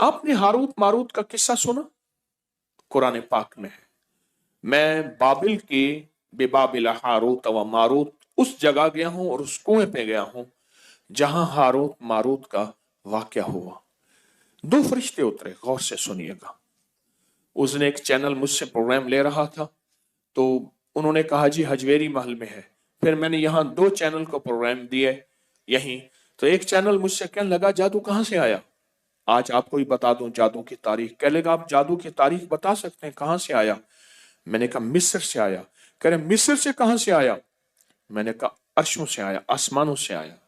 आपने Harut Marut का किस्सा सुना? कुरान पाक में है। मैं बाबिल के बेबाबिल हारूत व मारूत उस जगह गया हूं और उस कुएं पे गया हूं जहां हारूत मारूत का वाकया हुआ। दो फरिश्ते उतरे, गौर से सुनिएगा। उसने एक चैनल मुझसे प्रोग्राम ले रहा था, तो उन्होंने कहा जी हजवेरी महल में है। फिर मैंने यहाँ दो चैनल को प्रोग्राम दिए यहीं, तो एक चैनल मुझसे कहने लगा जादू कहाँ से आया? आज आपको ही बता दूं जादू की तारीख। कह लेगा आप जादू की तारीख बता सकते हैं, कहां से आया? मैंने कहा मिस्र से आया। कह रहे मिस्र से कहां से आया? मैंने कहा अर्शों से आया, आसमानों से आया।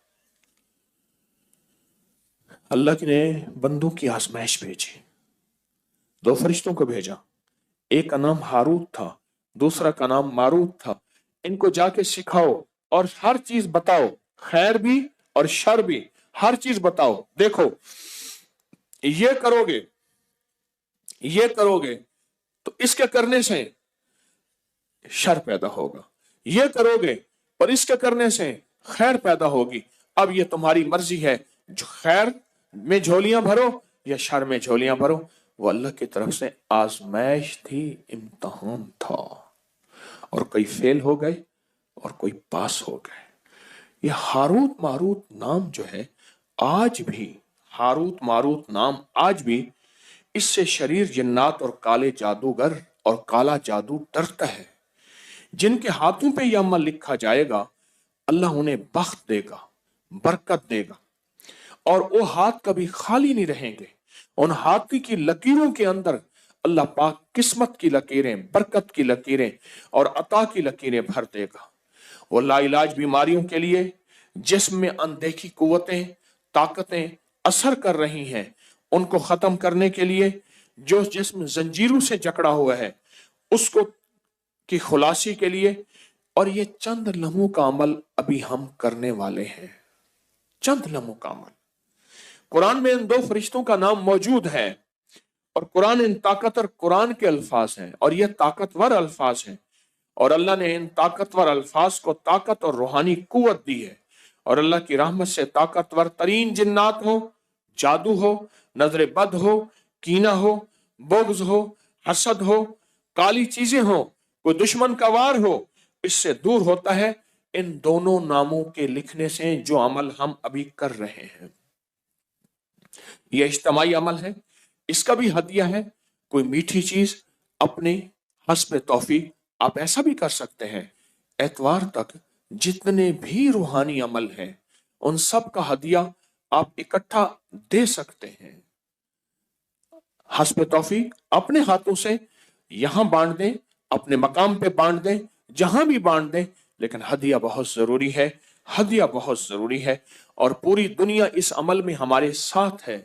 अल्लाह ने बंदों की आजमाइश भेजी, दो फरिश्तों को भेजा। एक का नाम हारूत था, दूसरा का नाम मारूत था। इनको जाके सिखाओ और हर चीज बताओ, खैर भी और शर भी, हर चीज बताओ। देखो ये करोगे, ये करोगे तो इसके करने से शर पैदा होगा, ये करोगे पर इसके करने से खैर पैदा होगी। अब ये तुम्हारी मर्जी है, जो खैर में झोलियां भरो या शर में झोलियां भरो। वो अल्लाह की तरफ से आजमाइश थी, इम्तहान था, और कोई फेल हो गए और कोई पास हो गए। ये हारूत मारूत नाम जो है आज भी, हारूत मारूत नाम आज भी, इससे शरीर जिन्नात और काले जादूगर और काला जादू डरता है। जिनके हाथों पे यह अमल लिखा जाएगा अल्लाह उन्हें बख्त देगा, बरकत देगा, और वो हाथ कभी खाली नहीं रहेंगे। उन हाथ की लकीरों के अंदर अल्लाह पाक किस्मत की लकीरें, बरकत की लकीरें और अता की लकीरें भर देगा। वो लाइलाज बीमारियों के लिए जिस्म में अनदेखी कुव्वतें, ताकतें असर कर रही हैं, उनको खत्म करने के लिए जो जिस्म जंजीरों से जकड़ा हुआ है उसको की खुलासी के लिए। और ये चंद लम्हों का अमल अभी हम करने वाले हैं, चंद लम्हों का अमल। कुरान में इन दो फरिश्तों का नाम मौजूद है, और कुरान इन ताकतवर कुरान के अल्फाज हैं, और ये ताकतवर अल्फाज हैं। और अल्लाह ने इन ताकतवर अल्फाज को ताकत और रूहानी कुव्वत दी है। और अल्लाह की रहमत से ताकतवर तरीन जिन्नात हो, जादू हो, नजर बद हो, कीना हो, बुग़्ज़ हो, हसद हो, काली चीजें हो, कोई दुश्मन का वार हो, इससे दूर होता है इन दोनों नामों के लिखने से जो अमल हम अभी कर रहे हैं। यह इज्तिमाई अमल है, इसका भी हदिया है। कोई मीठी चीज अपने हस्ब तौफीक आप ऐसा भी कर सकते हैं, एतवार तक जितने भी रूहानी अमल हैं उन सब का हदिया आप इकट्ठा दे सकते हैं। हस्ब तौफीक अपने हाथों से यहां बांट दें, अपने मकाम पे बांट दें, जहां भी बांट दें, लेकिन हदिया बहुत जरूरी है, हदिया बहुत जरूरी है। और पूरी दुनिया इस अमल में हमारे साथ है।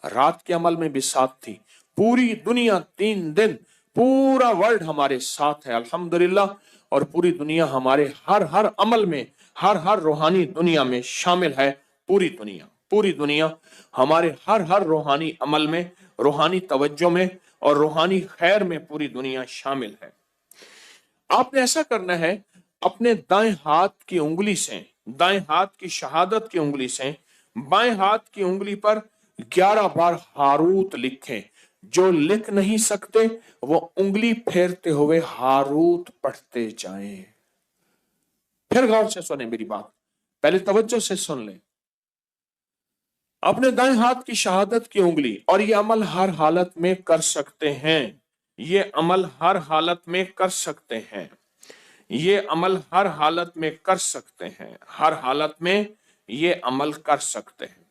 रात के अमल में भी साथ थी, पूरी दुनिया 3 दिन पूरा वर्ल्ड हमारे साथ है अल्हम्दुलिल्लाह। और पूरी दुनिया हमारे हर अमल में, हर रूहानी दुनिया में शामिल है। पूरी दुनिया, पूरी दुनिया हमारे हर रूहानी अमल में, रूहानी तवज्जो में और रूहानी खैर में पूरी दुनिया शामिल है। आपने ऐसा करना है, अपने दाएं हाथ की उंगली से, दाएं हाथ की शहादत की उंगली से बाएं हाथ की उंगली पर 11 बार हारूत लिखें। जो लिख नहीं सकते वो उंगली फेरते हुए हारूत पढ़ते जाएं। फिर गौर से सुने मेरी बात, पहले तवज्जो से सुन लें। अपने दाएं हाथ की शहादत की उंगली, और ये अमल हर हालत में कर सकते हैं, ये अमल हर हालत में कर सकते हैं, ये अमल हर हालत में कर सकते हैं, हर हालत में ये अमल कर सकते हैं,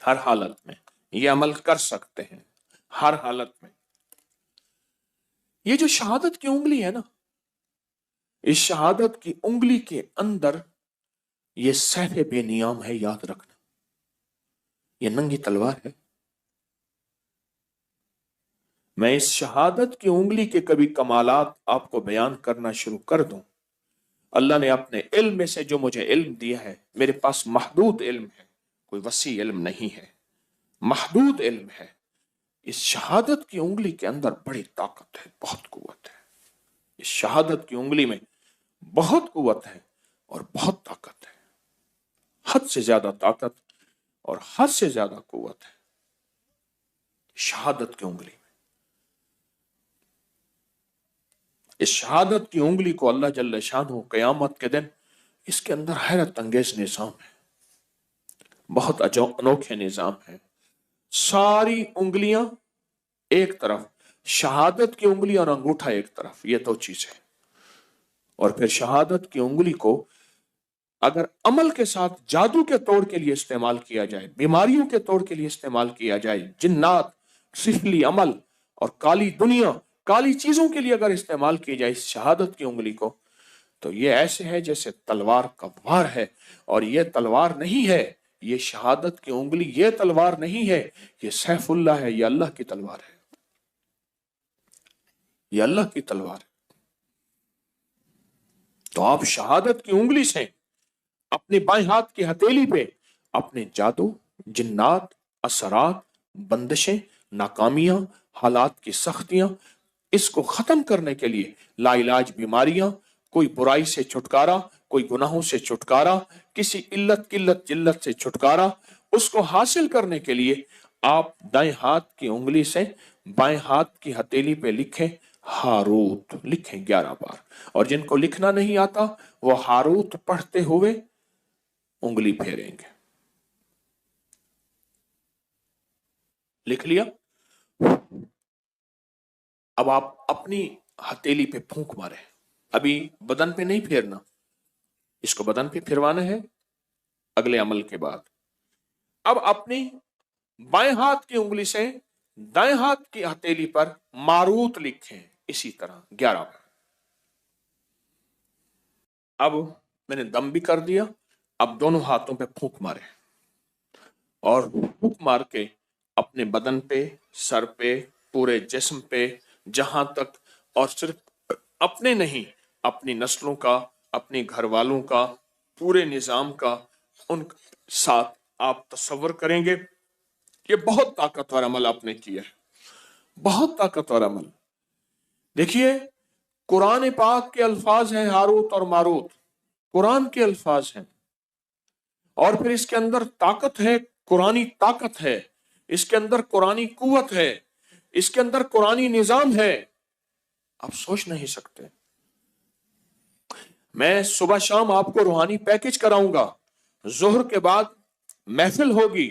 हर हालत में ये अमल कर सकते हैं, हर हालत में। ये जो शहादत की उंगली है ना, इस शहादत की उंगली के अंदर ये सैफ बेनियाम है, याद रखना। ये नंगी तलवार है। मैं इस शहादत की उंगली के कभी कमालात आपको बयान करना शुरू कर दूं, अल्लाह ने अपने इल्म में से जो मुझे इल्म दिया है, मेरे पास महदूद इल्म है, कोई वसी इल्म नहीं है, महदूद इल्म है। इस शहादत की उंगली के अंदर बड़ी ताकत है, बहुत कुव्वत है। इस शहादत की उंगली में बहुत कुव्वत है और बहुत ताकत है, हद से ज्यादा ताकत और हद से ज्यादा कुव्वत है। शहादत की उंगली। इस शहादत की उंगली को अल्लाह जल्ल शानहू कयामत के दिन इसके अंदर हैरत अंगेज निजाम है, बहुत अनोखे निजाम है। सारी उंगलियां एक तरफ, शहादत की उंगली और अंगूठा एक तरफ, ये दो चीज है। और फिर शहादत की उंगली को अगर अमल के साथ जादू के तौर के लिए इस्तेमाल किया जाए, बीमारियों के तौर के लिए इस्तेमाल किया जाए, जिन्नात, सिफली अमल और काली दुनिया, काली चीजों के लिए अगर इस्तेमाल की जाए इस शहादत की उंगली को, तो ये ऐसे है जैसे तलवार का वार है। और ये तलवार नहीं है, ये शहादत की उंगली, ये तलवार नहीं है, ये सैफुल्लाह है, ये अल्लाह की तलवार है, ये अल्लाह की तलवार है। तो आप शहादत की उंगली से अपने बाएं हाथ की हथेली पे अपने जादू, जिन्नात, असरात, बंदिशें, नाकामियां, हालात की सख्तियां, इसको खत्म करने के लिए लाइलाज बीमारियां, कोई बुराई से छुटकारा, कोई गुनाहों से छुटकारा, किसी इल्लत किल्लत जिल्लत से छुटकारा, उसको हासिल करने के लिए आप दाएं हाथ की उंगली से बाएं हाथ की हथेली पे लिखें हारूत, लिखें 11 बार। और जिनको लिखना नहीं आता वो हारूत पढ़ते हुए उंगली फेरेंगे। लिख लिया? अब आप अपनी हथेली पे फूंक मारे, अभी बदन पे नहीं फेरना, इसको बदन पे फिरवाना है अगले अमल के बाद। अब अपनी बाएं हाथ की उंगली से दाएं हाथ की हथेली पर मारूत लिखें इसी तरह 11 बार। अब मैंने दम भी कर दिया, अब दोनों हाथों पे फूंक मारे और फूंक मार के अपने बदन पे, सर पे, पूरे जिस्म पे, जहां तक, और सिर्फ अपने नहीं, अपनी नस्लों का, अपने घर वालों का, पूरे निजाम का, उन साथ आप तसव्वुर करेंगे। ये बहुत ताकतवर अमल आपने किया है, बहुत ताकतवर अमल। देखिए, कुरान पाक के अल्फाज हैं हारूत और मारूत, कुरान के अल्फाज हैं, और फिर इसके अंदर ताकत है, कुरानी ताकत है, इसके अंदर कुरानी कुव्वत है, इसके अंदर कुरानी निजाम है, आप सोच नहीं सकते। मैं सुबह शाम आपको रूहानी पैकेज कराऊंगा, जोहर के बाद महफिल होगी,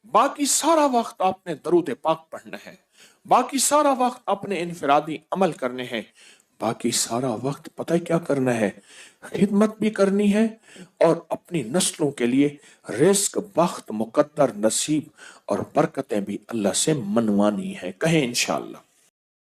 बाकी सारा वक्त आपने दरूद पाक पढ़ना है, बाकी सारा वक्त अपने इनफरादी अमल करने हैं, बाकी सारा वक्त पता है क्या करना है, खिदमत भी करनी है और अपनी नस्लों के लिए रिस्क, बख्त, मुकद्दर, नसीब और बरकतें भी अल्लाह से मनवानी है। कहें इंशाअल्लाह।